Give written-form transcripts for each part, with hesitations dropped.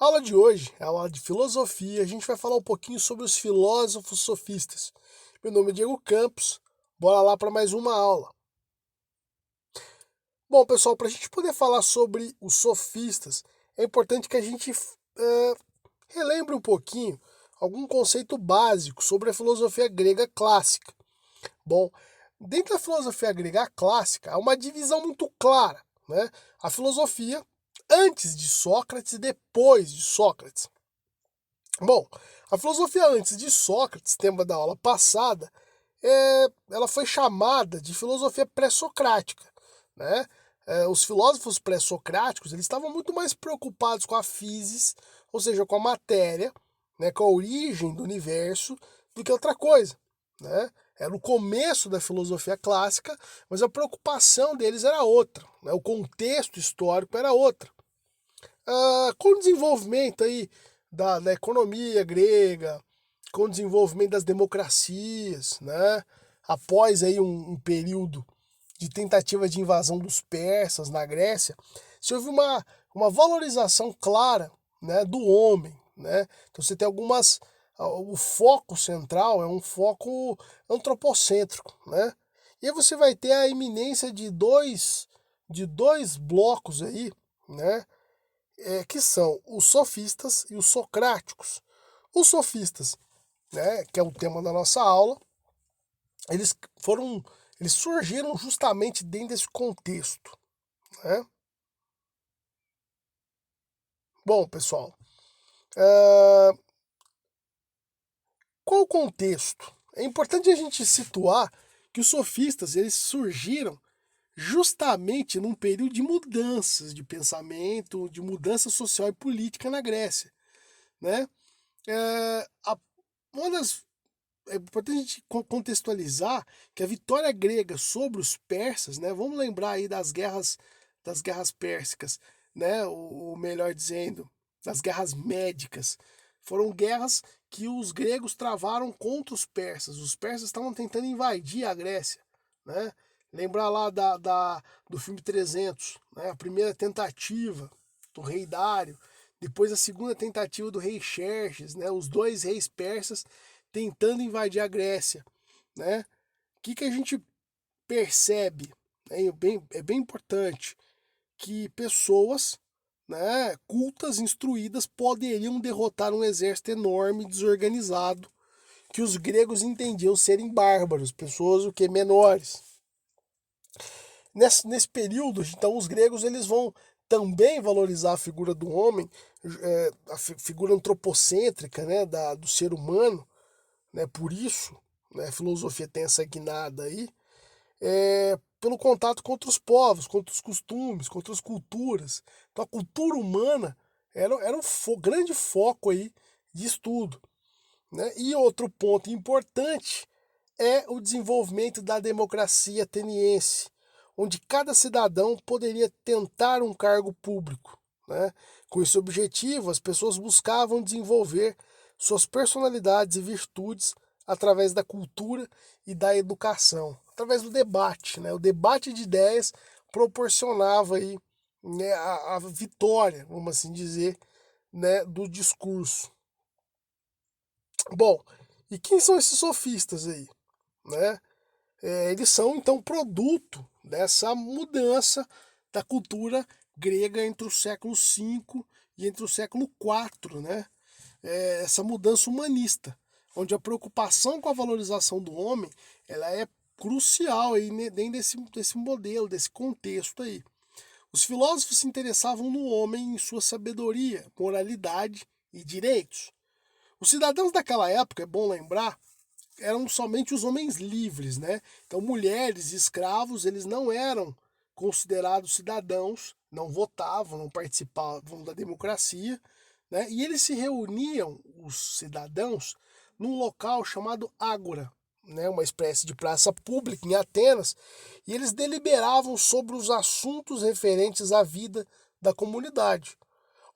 A aula de hoje é a aula de filosofia. A gente vai falar um pouquinho sobre os filósofos sofistas. Meu nome é Diego Campos. Bora lá para mais uma aula. Bom, pessoal, para a gente poder falar sobre os sofistas, é importante que a gente relembre um pouquinho algum conceito básico sobre a filosofia grega clássica. Bom, dentro da filosofia grega clássica, há uma divisão muito clara, né? A filosofia antes de Sócrates e depois de Sócrates. Bom, a filosofia antes de Sócrates, tema da aula passada, ela foi chamada de filosofia pré-socrática, né? Os filósofos pré-socráticos eles estavam muito mais preocupados com a physis, ou seja, com a matéria, né, com a origem do universo, do que outra coisa, né? Era o começo da filosofia clássica, mas a preocupação deles era outra, né? O contexto histórico era outra. Com o desenvolvimento aí da economia grega, com o desenvolvimento das democracias, né? Após aí um período de tentativa de invasão dos persas na Grécia, se houve uma valorização clara, né, do homem, né? Então você tem algumas o foco central é um foco antropocêntrico, né? E aí você vai ter a iminência de dois blocos aí, né? Que são os sofistas e os socráticos. Os sofistas, né, que é o tema da nossa aula, eles eles surgiram justamente dentro desse contexto, né? Bom, pessoal, qual o contexto? É importante a gente situar que os sofistas eles surgiram justamente num período de mudanças de pensamento, de mudança social e política na Grécia, né? É, a, uma das É importante a gente contextualizar que a vitória grega sobre os persas, né? Vamos lembrar aí das guerras pérsicas, né? Ou melhor dizendo, das guerras médicas. Foram guerras que os gregos travaram contra os persas. Os persas estavam tentando invadir a Grécia, né? Lembrar lá do filme 300, né? A primeira tentativa do rei Dário, depois a segunda tentativa do rei Xerxes, né? Os dois reis persas tentando invadir a Grécia, né? O que a gente percebe? É bem importante que pessoas, né, cultas, instruídas, poderiam derrotar um exército enorme, desorganizado, que os gregos entendiam serem bárbaros, pessoas o que menores. Nesse período, então, os gregos eles vão também valorizar a figura do homem, a figura antropocêntrica, né, do ser humano, né? Por isso, né, a filosofia tem essa guinada aí, pelo contato com outros povos, com outros costumes, com outras culturas. Então a cultura humana era um grande foco aí de estudo, né? E outro ponto importante é o desenvolvimento da democracia ateniense, onde cada cidadão poderia tentar um cargo público, né? Com esse objetivo, as pessoas buscavam desenvolver suas personalidades e virtudes através da cultura e da educação, através do debate, né? O debate de ideias proporcionava aí, né, a vitória, vamos assim dizer, né, do discurso. Bom, e quem são esses sofistas aí, né? Eles são então produto dessa mudança da cultura grega entre o século V e entre o século IV, né? Essa mudança humanista, onde a preocupação com a valorização do homem ela é crucial aí dentro desse modelo, desse contexto aí. Os filósofos se interessavam no homem em sua sabedoria, moralidade e direitos. Os cidadãos daquela época, é bom lembrar, eram somente os homens livres, né? Então mulheres e escravos, eles não eram considerados cidadãos, não votavam, não participavam da democracia, né? E eles se reuniam, os cidadãos, num local chamado Ágora, né? Uma espécie de praça pública em Atenas, e eles deliberavam sobre os assuntos referentes à vida da comunidade.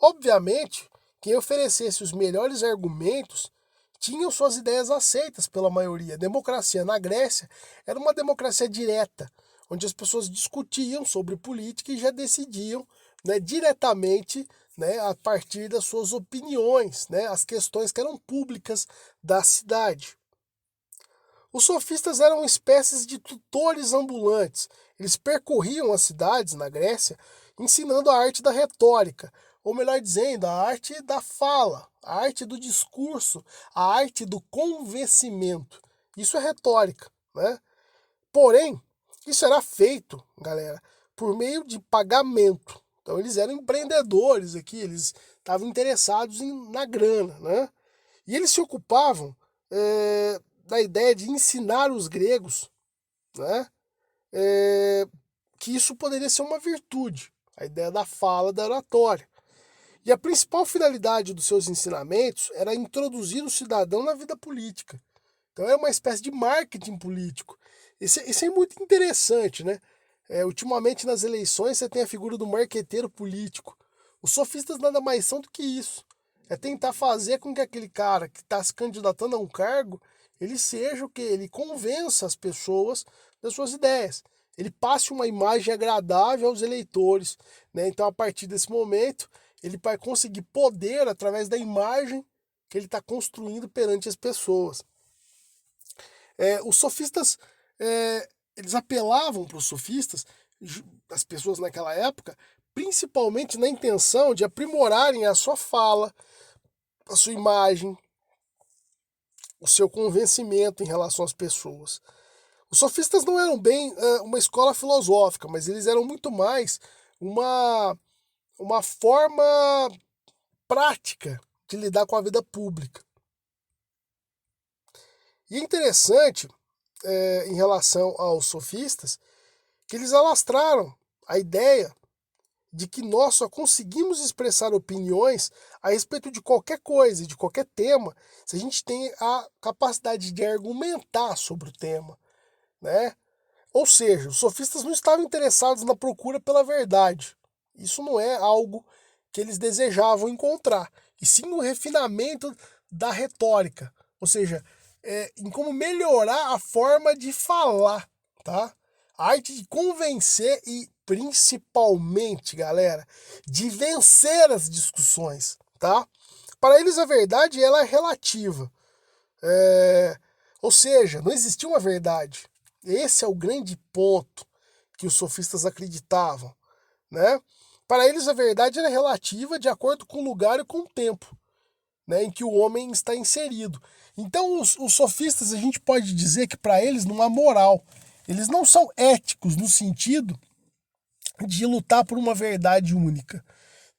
Obviamente, quem oferecesse os melhores argumentos tinham suas ideias aceitas pela maioria. A democracia na Grécia era uma democracia direta, onde as pessoas discutiam sobre política e já decidiam, né, diretamente né, a partir das suas opiniões, né, as questões que eram públicas da cidade. Os sofistas eram espécies de tutores ambulantes. Eles percorriam as cidades na Grécia ensinando a arte da retórica, ou melhor dizendo, a arte da fala, a arte do discurso, a arte do convencimento. Isso é retórica, né? Porém, isso era feito, galera, por meio de pagamento. Então eles eram empreendedores aqui, eles estavam interessados na grana, né? E eles se ocupavam da ideia de ensinar os gregos, né? Que isso poderia ser uma virtude, a ideia da fala, da oratória. E a principal finalidade dos seus ensinamentos era introduzir o cidadão na vida política. Então é uma espécie de marketing político. Isso é muito interessante, né? Ultimamente nas eleições você tem a figura do marqueteiro político. Os sofistas nada mais são do que isso. É tentar fazer com que aquele cara que está se candidatando a um cargo, ele seja o quê? Ele convença as pessoas das suas ideias. Ele passe uma imagem agradável aos eleitores, né? Então, a partir desse momento, ele vai conseguir poder através da imagem que ele está construindo perante as pessoas. Os sofistas, eles apelavam para os sofistas, as pessoas naquela época, principalmente na intenção de aprimorarem a sua fala, a sua imagem, o seu convencimento em relação às pessoas. Os sofistas não eram bem uma escola filosófica, mas eles eram muito mais uma forma prática de lidar com a vida pública. E é interessante, em relação aos sofistas, que eles alastraram a ideia de que nós só conseguimos expressar opiniões a respeito de qualquer coisa, de qualquer tema, se a gente tem a capacidade de argumentar sobre o tema, né? Ou seja, os sofistas não estavam interessados na procura pela verdade. Isso não é algo que eles desejavam encontrar, e sim no refinamento da retórica, ou seja, em como melhorar a forma de falar, tá? A arte de convencer e, principalmente, galera, de vencer as discussões, tá? Para eles a verdade ela é relativa, ou seja, não existia uma verdade. Esse é o grande ponto que os sofistas acreditavam, né? Para eles a verdade era relativa de acordo com o lugar e com o tempo, né, em que o homem está inserido. Então os sofistas a gente pode dizer que para eles não há moral. Eles não são éticos no sentido de lutar por uma verdade única,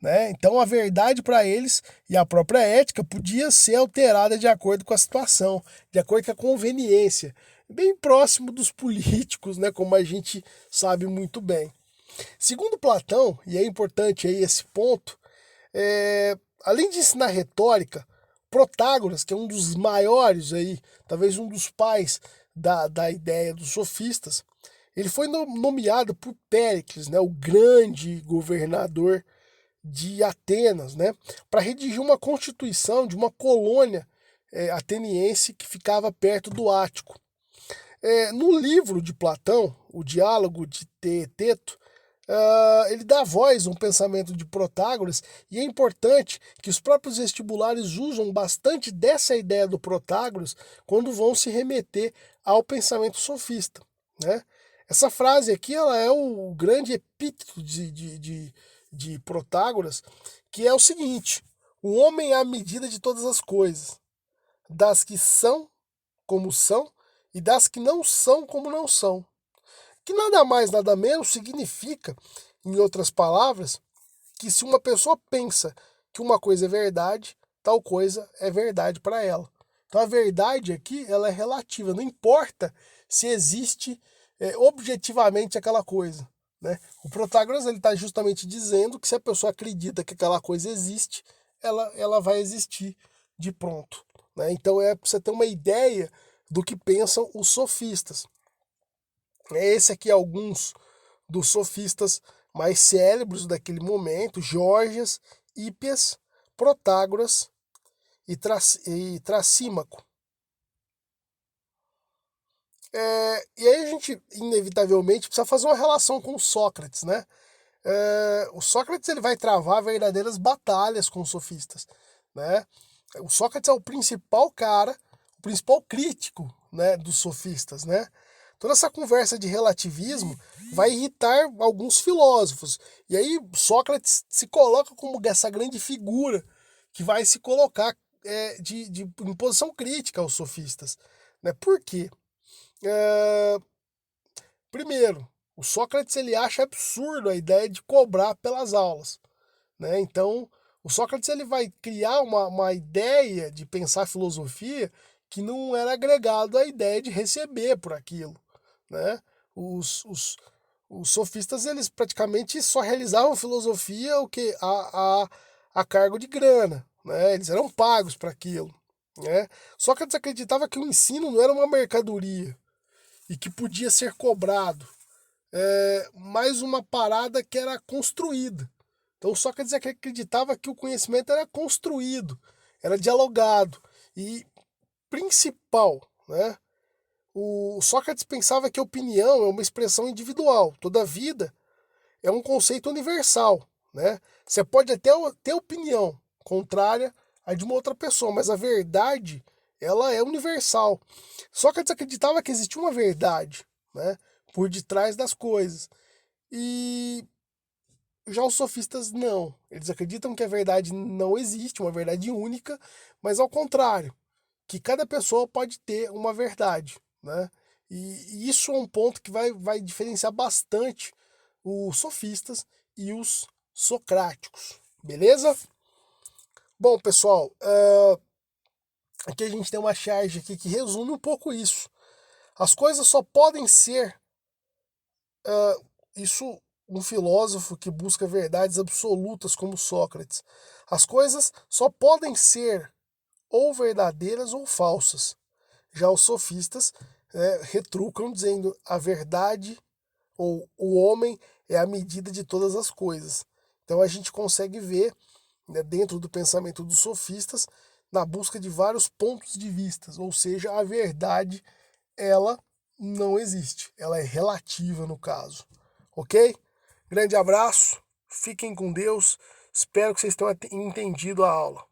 né? Então a verdade para eles e a própria ética podia ser alterada de acordo com a situação, de acordo com a conveniência, bem próximo dos políticos, né, como a gente sabe muito bem. Segundo Platão, e é importante aí esse ponto, além de ensinar retórica, Protágoras, que é um dos maiores aí, talvez um dos pais da ideia dos sofistas, ele foi nomeado por Péricles, né, o grande governador de Atenas, né, para redigir uma constituição de uma colônia ateniense que ficava perto do Ático. No livro de Platão, o Diálogo de Teeteto, ele dá voz a um pensamento de Protágoras, e é importante que os próprios vestibulares usam bastante dessa ideia do Protágoras quando vão se remeter ao pensamento sofista, né? Essa frase aqui ela é o grande epíteto de Protágoras, que é o seguinte: o homem é a medida de todas as coisas, das que são como são e das que não são como não são. Que nada mais, nada menos significa, em outras palavras, que se uma pessoa pensa que uma coisa é verdade, tal coisa é verdade para ela. Então a verdade aqui ela é relativa, não importa se existe objetivamente aquela coisa, né? O Protágoras ele está justamente dizendo que se a pessoa acredita que aquela coisa existe, ela vai existir de pronto, né? Então é para você ter uma ideia do que pensam os sofistas. Esse aqui é alguns dos sofistas mais célebres daquele momento: Gorgias, Hípias, Protágoras e Trasímaco. E aí a gente, inevitavelmente, precisa fazer uma relação com Sócrates, né? o Sócrates ele vai travar verdadeiras batalhas com os sofistas, né? O Sócrates é o principal cara, o principal crítico, né, dos sofistas, né? Toda essa conversa de relativismo vai irritar alguns filósofos. E aí Sócrates se coloca como essa grande figura que vai se colocar em posição crítica aos sofistas, né? Por quê? É, primeiro, o Sócrates ele acha absurdo a ideia de cobrar pelas aulas, né? Então, o Sócrates ele vai criar uma ideia de pensar filosofia que não era agregado à ideia de receber por aquilo, né? Os, os, os sofistas eles praticamente só realizavam filosofia o que a cargo de grana, né? Eles eram pagos para aquilo, né? Sócrates acreditava que o ensino não era uma mercadoria e que podia ser cobrado, mais uma parada que era construída. Então Sócrates acreditava que o conhecimento era construído, era dialogado e principal, né? O Sócrates pensava que a opinião é uma expressão individual, toda vida é um conceito universal, né? Você pode até ter opinião contrária à de uma outra pessoa, mas a verdade ela é universal. Sócrates acreditava que existia uma verdade, né, por detrás das coisas. E já os sofistas não. Eles acreditam que a verdade não existe, uma verdade única, mas ao contrário, que cada pessoa pode ter uma verdade, né? E isso é um ponto que vai diferenciar bastante os sofistas e os socráticos, beleza? Bom, pessoal, aqui a gente tem uma charge aqui que resume um pouco isso. As coisas só podem ser, isso um filósofo que busca verdades absolutas como Sócrates. As coisas só podem ser ou verdadeiras ou falsas. Já os sofistas retrucam dizendo a verdade ou o homem é a medida de todas as coisas. Então a gente consegue ver, né, dentro do pensamento dos sofistas, na busca de vários pontos de vista, ou seja, a verdade ela não existe, ela é relativa no caso, ok? Grande abraço, fiquem com Deus, espero que vocês tenham entendido a aula.